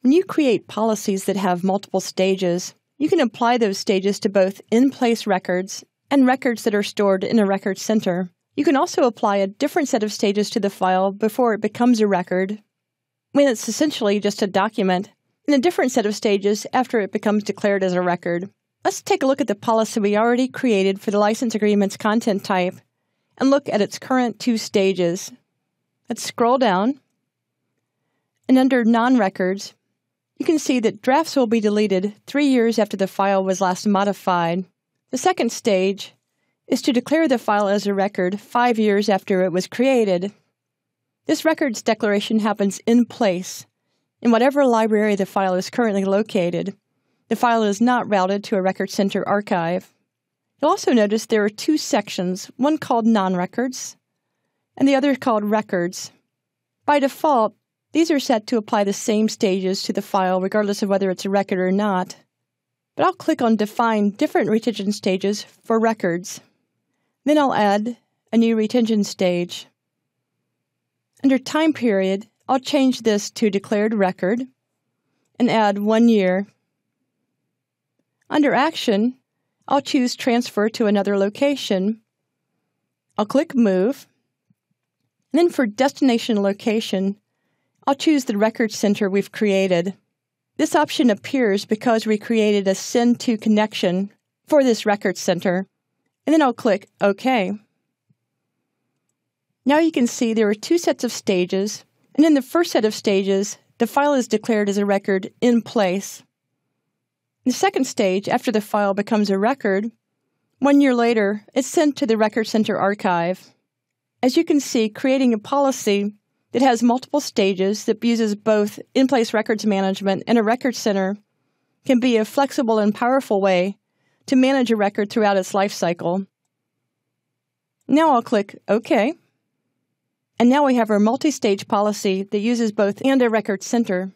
When you create policies that have multiple stages, you can apply those stages to both in-place records and records that are stored in a record center. You can also apply a different set of stages to the file before it becomes a record, when it's essentially just a document, and a different set of stages after it becomes declared as a record. Let's take a look at the policy we already created for the license agreement's content type and look at its current 2 stages. Let's scroll down, and under Non-Records, you can see that drafts will be deleted 3 years after the file was last modified. The second stage is to declare the file as a record 5 years after it was created. This records declaration happens in place in whatever library the file is currently located. The file is not routed to a Record Center archive. You'll also notice there are 2 sections, one called Non-Records and the other called Records. By default, these are set to apply the same stages to the file regardless of whether it's a record or not. But I'll click on Define Different Retention Stages for Records. Then I'll add a new retention stage. Under Time Period, I'll change this to Declared Record and add 1 year. Under Action, I'll choose Transfer to another location. I'll click Move. And then for Destination Location, I'll choose the record center we've created. This option appears because we created a Send To connection for this record center, and then I'll click OK. Now you can see there are 2 sets of stages, and in the first set of stages, the file is declared as a record in place. In the second stage, after the file becomes a record, 1 year later, it's sent to the Record Center archive. As you can see, creating a policy that has multiple stages that uses both in-place records management and a record center can be a flexible and powerful way to manage a record throughout its life cycle. Now I'll click OK. And now we have our multi-stage policy that uses both and a record center.